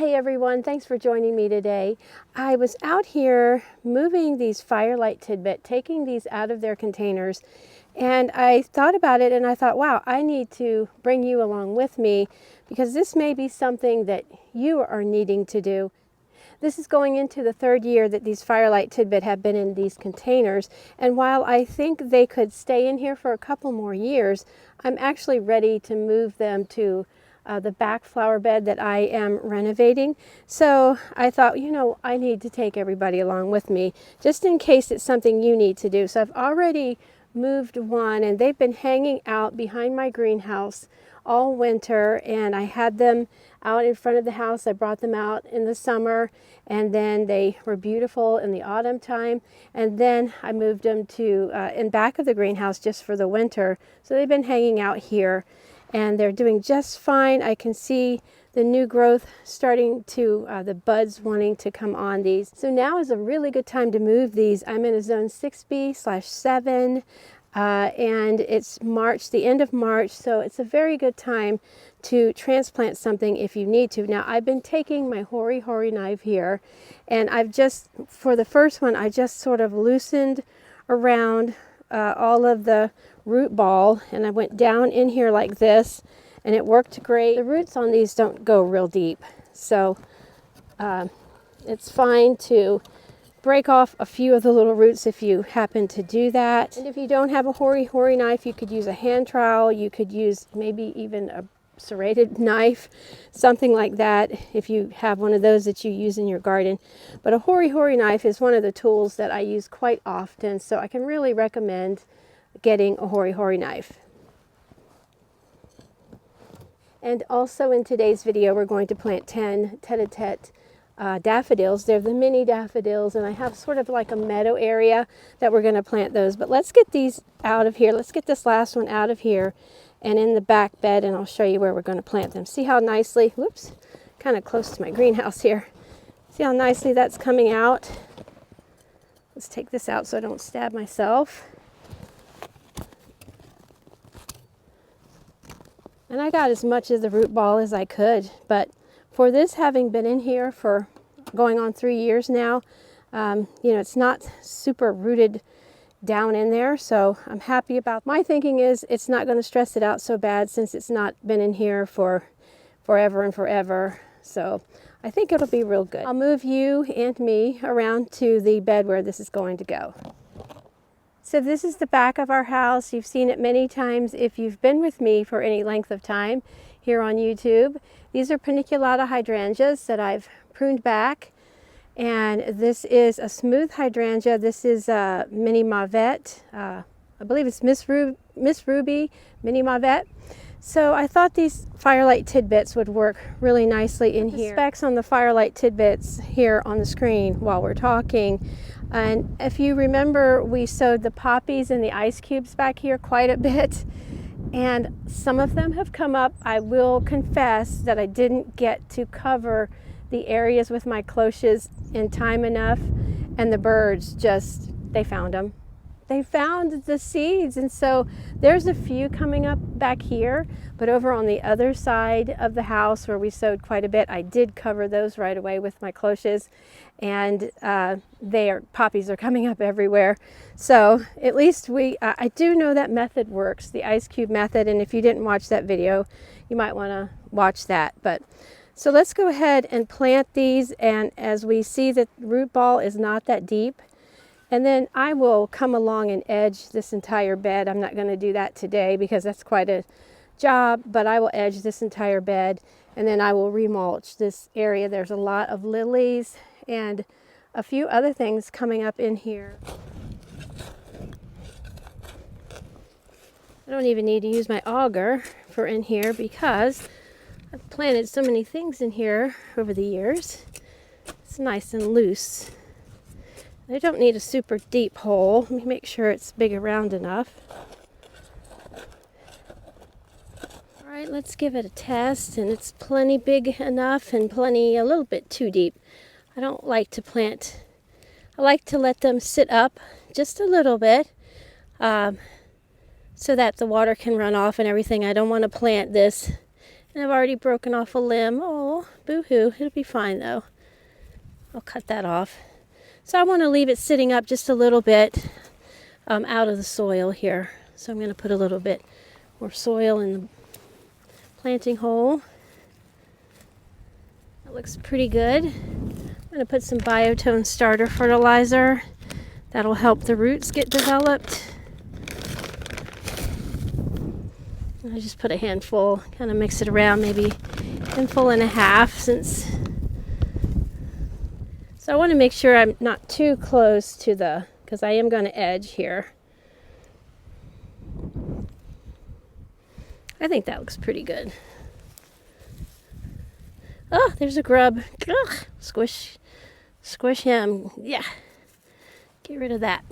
Hey everyone, thanks for joining me today. I was out here moving these Fire Light Tidbit, taking these out of their containers, and I thought about it and I thought, wow, I need to bring you along with me because this may be something that you are needing to do. This is going into the third year that these Fire Light Tidbit have been in these containers, and while I think they could stay in here for a couple more years, I'm actually ready to move them to the back flower bed that I am renovating. So I thought, you know, I need to take everybody along with me just in case it's something you need to do. So I've already moved one, and they've been hanging out behind my greenhouse all winter, and I had them out in front of the house. I brought them out in the summer, and then they were beautiful in the autumn time, and then I moved them to in back of the greenhouse just for the winter. So they've been hanging out here and they're doing just fine. I can see the new growth starting to, the buds wanting to come on these. So now is a really good time to move these. I'm in a zone 6B/7 and it's March, the end of March, so it's a very good time to transplant something if you need to. Now I've been taking my Hori Hori knife here, and I've just, for the first one, I just sort of loosened around all of the root ball, and I went down in here like this, and it worked great. The roots on these don't go real deep, so it's fine to break off a few of the little roots if you happen to do that. And if you don't have a Hori Hori knife, you could use a hand trowel, you could use maybe even a serrated knife, something like that, if you have one of those that you use in your garden. But a Hori Hori knife is one of the tools that I use quite often, so I can really recommend getting a Hori Hori knife. And also in today's video, we're going to plant 10 Tete A Tete daffodils. They're the mini daffodils, and I have sort of like a meadow area that we're going to plant those. But let's get these out of here. Let's get this last one out of here and in the back bed, and I'll show you where we're going to plant them. See how nicely, whoops, kind of close to my greenhouse here. See how nicely that's coming out? Let's take this out so I don't stab myself. And I got as much of the root ball as I could, but for this having been in here for going on 3 years now, you know, it's not super rooted down in there, so I'm happy about. My thinking is it's not going to stress it out so bad since it's not been in here for forever and forever, so I think it'll be real good. I'll move you and me around to the bed where this is going to go. So this is the back of our house. You've seen it many times if you've been with me for any length of time here on YouTube. These are Paniculata hydrangeas that I've pruned back, and this is a smooth hydrangea. This is a mini mavette. I believe it's Miss Ruby mini mavette. So I thought these Fire Light Tidbits would work really nicely in here. The specs on the Fire Light Tidbits here on the screen while we're talking. And if you remember, we sowed the poppies and the ice cubes back here quite a bit, and some of them have come up. I will confess that I didn't get to cover the areas with my cloches in time enough, and the birds just, they found them. They found the seeds, and so there's a few coming up back here, but over on the other side of the house where we sowed quite a bit, I did cover those right away with my cloches, and poppies are coming up everywhere. So at least I do know that method works, the ice cube method, and if you didn't watch that video, you might want to watch that. But so let's go ahead and plant these, and as we see, the root ball is not that deep. And then I will come along and edge this entire bed. I'm not going to do that today because that's quite a job, but I will edge this entire bed, and then I will remulch this area. There's a lot of lilies and a few other things coming up in here. I don't even need to use my auger for in here because I've planted so many things in here over the years. It's nice and loose. I don't need a super deep hole. Let me make sure it's big around enough. All right, let's give it a test, and it's plenty big enough and plenty, a little bit too deep. I don't like to plant, I like to let them sit up just a little bit so that the water can run off and everything. I don't want to plant this And I've already broken off a limb. Oh, boo-hoo. It'll be fine though. I'll cut that off. So I want to leave it sitting up just a little bit out of the soil here. So I'm going to put a little bit more soil in the planting hole. That looks pretty good. I'm going to put some biotone starter fertilizer. That'll help the roots get developed. I just put a handful, kind of mix it around, maybe a handful and a half since. So I want to make sure I'm not too close to the, because I am going to edge here. I think that looks pretty good. Oh, there's a grub. Ugh, squish him. Yeah, get rid of that.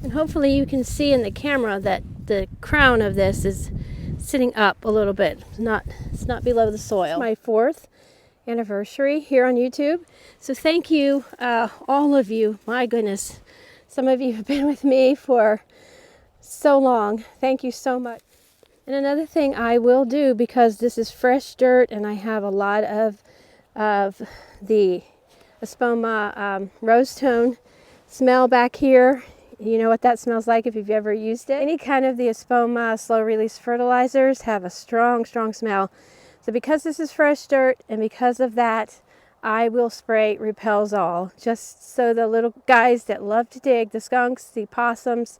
And hopefully you can see in the camera that the crown of this is sitting up a little bit. It's not below the soil. My 4th anniversary here on YouTube. So thank you, all of you. My goodness, some of you have been with me for so long. Thank you so much. And another thing I will do, because this is fresh dirt and I have a lot of the Espoma rose tone smell back here. You know what that smells like if you've ever used it. Any kind of the Espoma slow release fertilizers have a strong, strong smell. So because this is fresh dirt and because of that, I will spray Repels All, just so the little guys that love to dig, the skunks, the possums,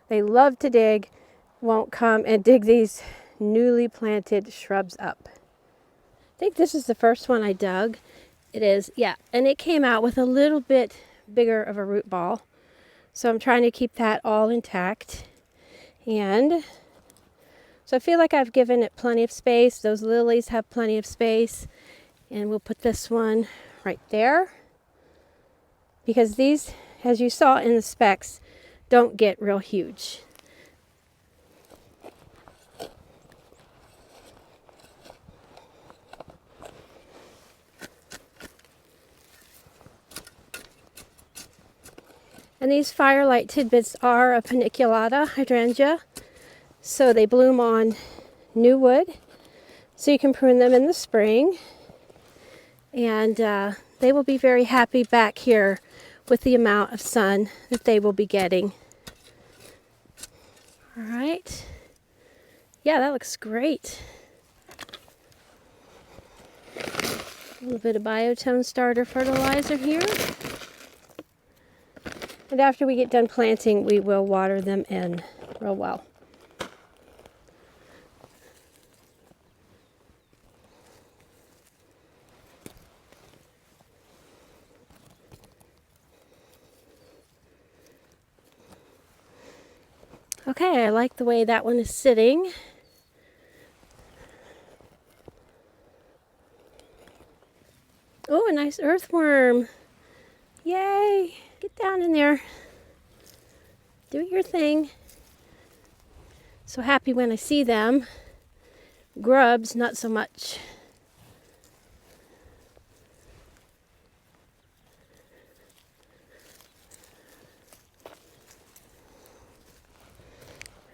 they love to dig, won't come and dig these newly planted shrubs up. I think this is the first one I dug. It is, yeah, and it came out with a little bit bigger of a root ball. So I'm trying to keep that all intact. And so I feel like I've given it plenty of space. Those lilies have plenty of space. And we'll put this one right there. Because these, as you saw in the specs, don't get real huge. And these Fire Light Tidbits are a Paniculata hydrangea. So they bloom on new wood. So you can prune them in the spring. And they will be very happy back here with the amount of sun that they will be getting. All right. Yeah, that looks great. A little bit of biotone starter fertilizer here. And after we get done planting, we will water them in real well. Okay, I like the way that one is sitting. Oh, a nice earthworm. Yay! Get down in there. Do your thing. So happy when I see them. Grubs, not so much.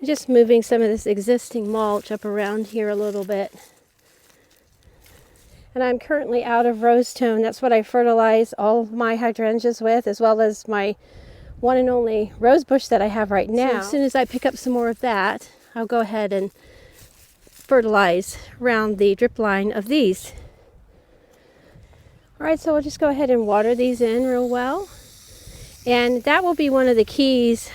I'm just moving some of this existing mulch up around here a little bit. And I'm currently out of rose tone. That's what I fertilize all of my hydrangeas with, as well as my one and only rose bush that I have right now. So as soon as I pick up some more of that, I'll go ahead and fertilize around the drip line of these. All right, so we'll just go ahead and water these in real well. And that will be one of the keys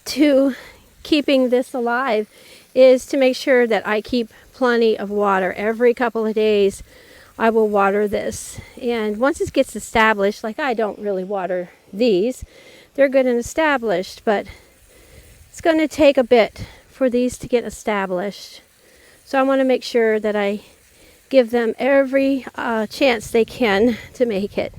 to keeping this alive, is to make sure that I keep plenty of water. Every couple of days I will water this. And once it gets established, like I don't really water these, they're good and established, but it's going to take a bit for these to get established. So I want to make sure that I give them every chance they can to make it.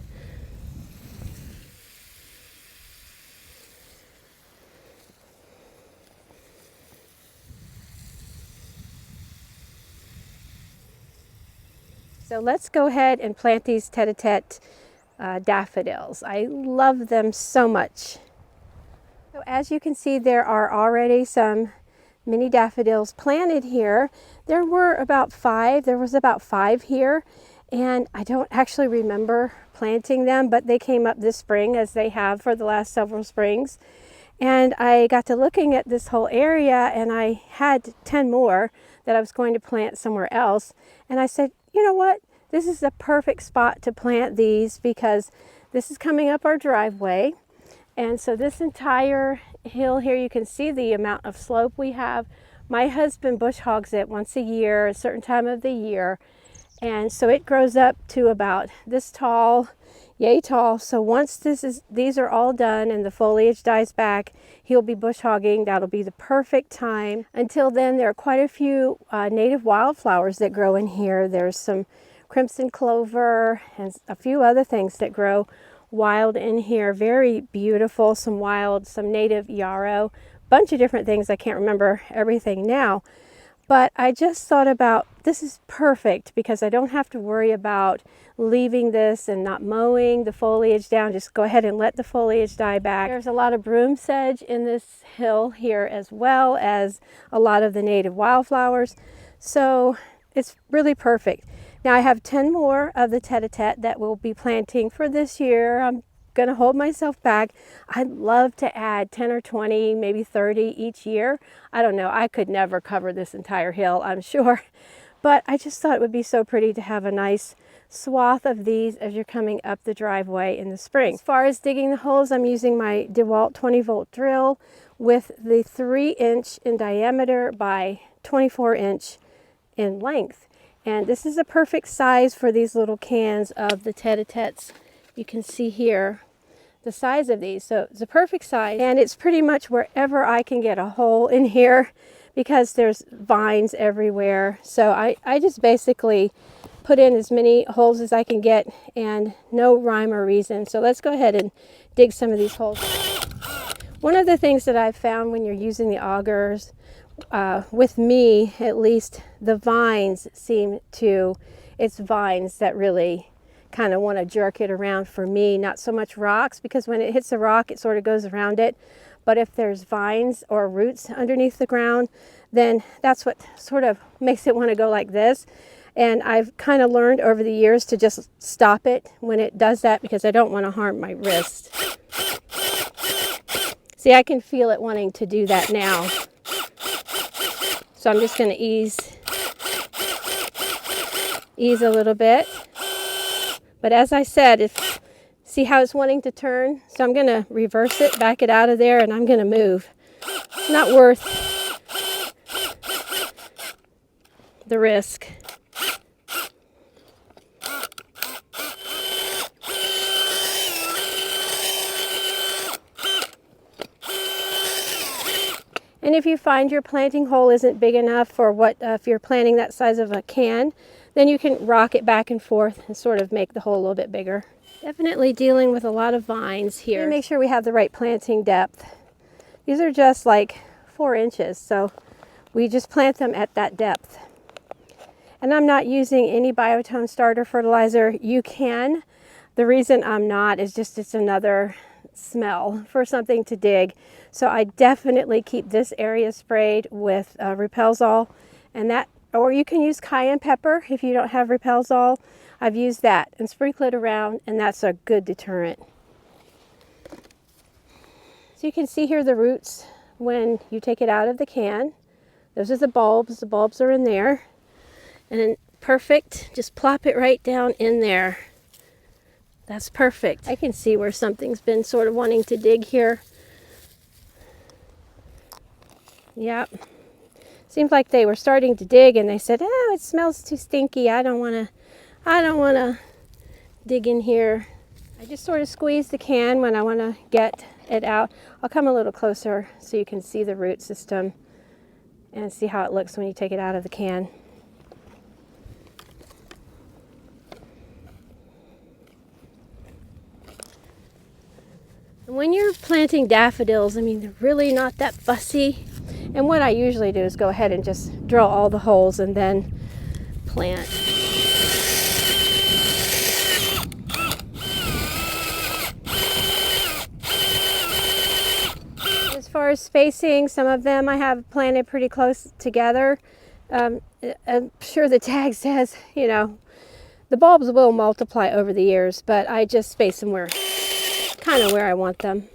So let's go ahead and plant these Tete A Tete daffodils. I love them so much. So as you can see, there are already some mini daffodils planted here. There was about 5 here, and I don't actually remember planting them, but they came up this spring, as they have for the last several springs. And I got to looking at this whole area, and I had 10 more that I was going to plant somewhere else. And I said, you know what? This is the perfect spot to plant these, because this is coming up our driveway. And so this entire hill here, you can see the amount of slope we have. My husband bush hogs it once a year, a certain time of the year. And so it grows up to about this tall, yay tall. So once these are all done and the foliage dies back, he'll be bush hogging. That'll be the perfect time. Until then, there are quite a few native wildflowers that grow in here. There's some crimson clover and a few other things that grow wild in here. Very beautiful. Some native yarrow, bunch of different things. I can't remember everything now, but I just thought about, this is perfect because I don't have to worry about leaving this and not mowing the foliage down. Just go ahead and let the foliage die back. There's a lot of broom sedge in this hill here, as well as a lot of the native wildflowers. So it's really perfect. Now I have 10 more of the Tete A Tete that we'll be planting for this year. I'm going to hold myself back. I'd love to add 10 or 20, maybe 30 each year. I don't know. I could never cover this entire hill, I'm sure. But I just thought it would be so pretty to have a nice swath of these as you're coming up the driveway in the spring. As far as digging the holes, I'm using my DeWalt 20-volt drill with the 3-inch in diameter by 24-inch in length. And this is a perfect size for these little cans of the Tete A Tetes. You can see here the size of these. So it's a perfect size, and it's pretty much wherever I can get a hole in here, because there's vines everywhere. So I just basically put in as many holes as I can get, and no rhyme or reason. So let's go ahead and dig some of these holes. One of the things that I've found when you're using the augers, with me at least, the vines it's vines that really kind of want to jerk it around for me, not so much rocks, because when it hits a rock it sort of goes around it. But if there's vines or roots underneath the ground, then that's what sort of makes it want to go like this. And I've kind of learned over the years to just stop it when it does that, because I don't want to harm my wrist. See, I can feel it wanting to do that now. So I'm just going to ease a little bit. But as I said, see how it's wanting to turn? So I'm going to reverse it, back it out of there, and I'm going to move. It's not worth the risk. And if you find your planting hole isn't big enough for if you're planting that size of a can, then you can rock it back and forth and sort of make the hole a little bit bigger. Definitely dealing with a lot of vines here. Make sure we have the right planting depth. These are just like 4 inches, so we just plant them at that depth. And I'm not using any biotone starter fertilizer. You can. The reason I'm not is just it's another smell for something to dig. So I definitely keep this area sprayed with Repels All, and that, or you can use cayenne pepper if you don't have Repels All. I've used that and sprinkle it around, and that's a good deterrent. So you can see here the roots when you take it out of the can. Those are the bulbs. The bulbs are in there. And then perfect, just plop it right down in there. That's perfect. I can see where something's been sort of wanting to dig here. Yep. Seems like they were starting to dig and they said, oh, it smells too stinky. I don't want to dig in here. I just sort of squeeze the can when I want to get it out. I'll come a little closer so you can see the root system and see how it looks when you take it out of the can. When you're planting daffodils, I mean, they're really not that fussy. And what I usually do is go ahead and just drill all the holes and then plant. as spacing, some of them I have planted pretty close together. I'm sure the tag says, you know, the bulbs will multiply over the years, but I just space them kind of where I want them.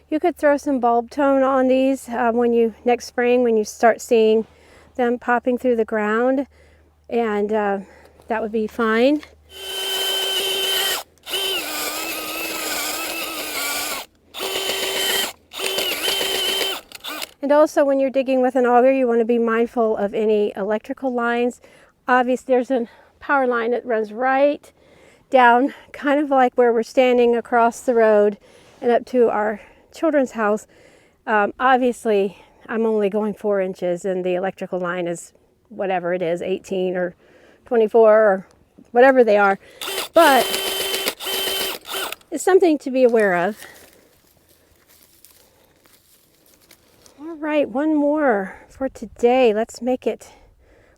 You could throw some bulb tone on these next spring when you start seeing them popping through the ground, and that would be fine. And also when you're digging with an auger, you want to be mindful of any electrical lines. Obviously there's a power line that runs right down, kind of like where we're standing across the road and up to our children's house. Obviously I'm only going 4 inches and the electrical line is whatever it is, 18 or 24 or whatever they are, but it's something to be aware of. All right, one more for today. Let's make it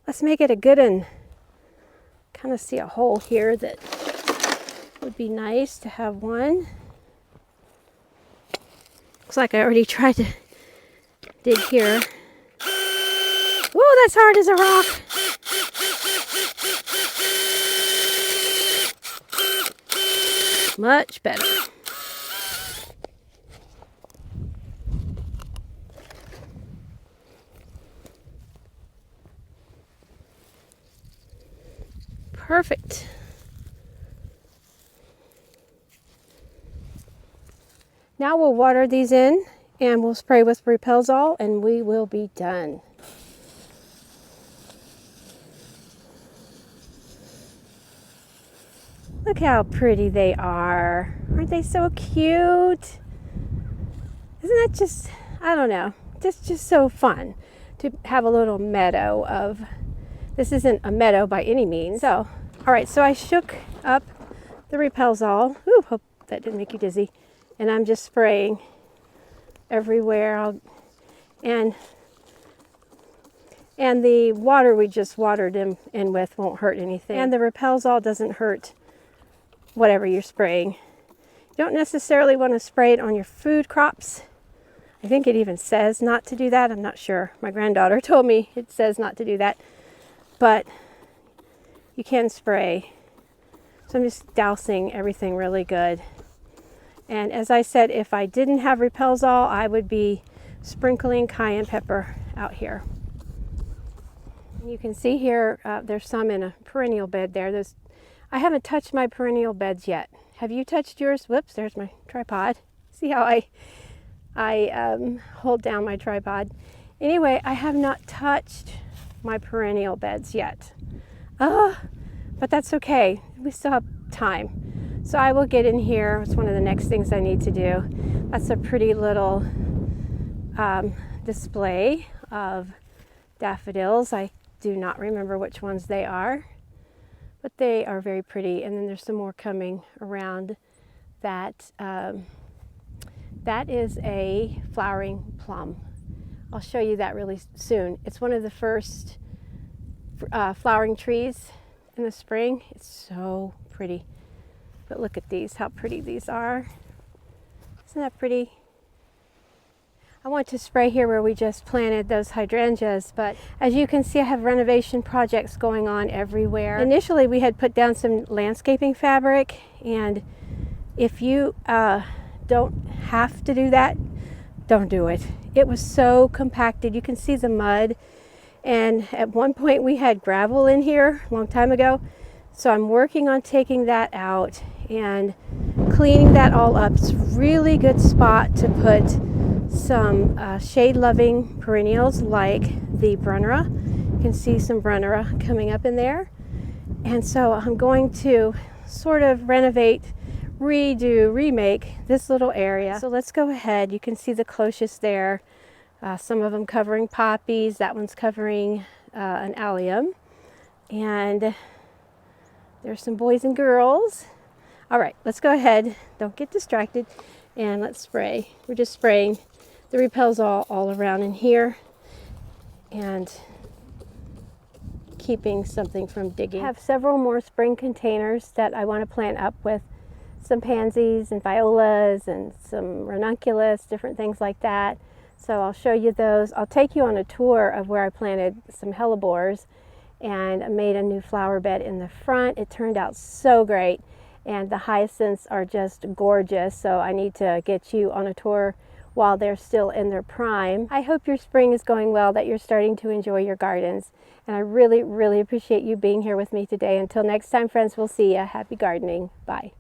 a good one. Kind of see a hole here that would be nice to have one. Looks like I already tried to dig here. Whoa, that's hard as a rock. Much better. Perfect. Now we'll water these in and we'll spray with Repels All and we will be done. Look how pretty they are. Aren't they so cute? Isn't that just, I don't know, just so fun to have a little meadow of, this isn't a meadow by any means. So, all right, so I shook up the Repels All. Ooh, hope that didn't make you dizzy. And I'm just spraying everywhere. And the water we just watered in with won't hurt anything. And the Repels All doesn't hurt whatever you're spraying. You don't necessarily want to spray it on your food crops. I think it even says not to do that. I'm not sure. My granddaughter told me it says not to do that. But you can spray. So I'm just dousing everything really good. And as I said, if I didn't have Repels All, I would be sprinkling cayenne pepper out here. And you can see here, there's some in a perennial bed there. I haven't touched my perennial beds yet. Have you touched yours? Whoops, there's my tripod. See how I hold down my tripod? Anyway, I have not touched my perennial beds yet. But that's okay. We still have time. So I will get in here. It's one of the next things I need to do. That's a pretty little display of daffodils. I do not remember which ones they are, but they are very pretty. And then there's some more coming around that. That is a flowering plum. I'll show you that really soon. It's one of the first flowering trees in the spring. It's so pretty. But look at these, how pretty these are. Isn't that pretty? I want to spray here where we just planted those hydrangeas, but as you can see, I have renovation projects going on everywhere. Initially, we had put down some landscaping fabric, and if you don't have to do that, don't do it. It was so compacted. You can see the mud, and at one point we had gravel in here a long time ago. So I'm working on taking that out and cleaning that all up. It's a really good spot to put some shade-loving perennials like the Brunnera. You can see some Brunnera coming up in there. And so I'm going to sort of renovate, redo, remake this little area. So let's go ahead. You can see the cloches there. Some of them covering poppies. That one's covering an allium. And there's some boys and girls. All right, let's go ahead. Don't get distracted. And let's spray. We're just spraying the Repels all around in here. And keeping something from digging. I have several more spring containers that I want to plant up with some pansies and violas and some ranunculus, different things like that. So I'll show you those. I'll take you on a tour of where I planted some hellebores and made a new flower bed in the front. It turned out so great, and the hyacinths are just gorgeous, so I need to get you on a tour while they're still in their prime. I hope your spring is going well, that you're starting to enjoy your gardens, and I really, really appreciate you being here with me today. Until next time, friends, we'll see you. Happy gardening. Bye.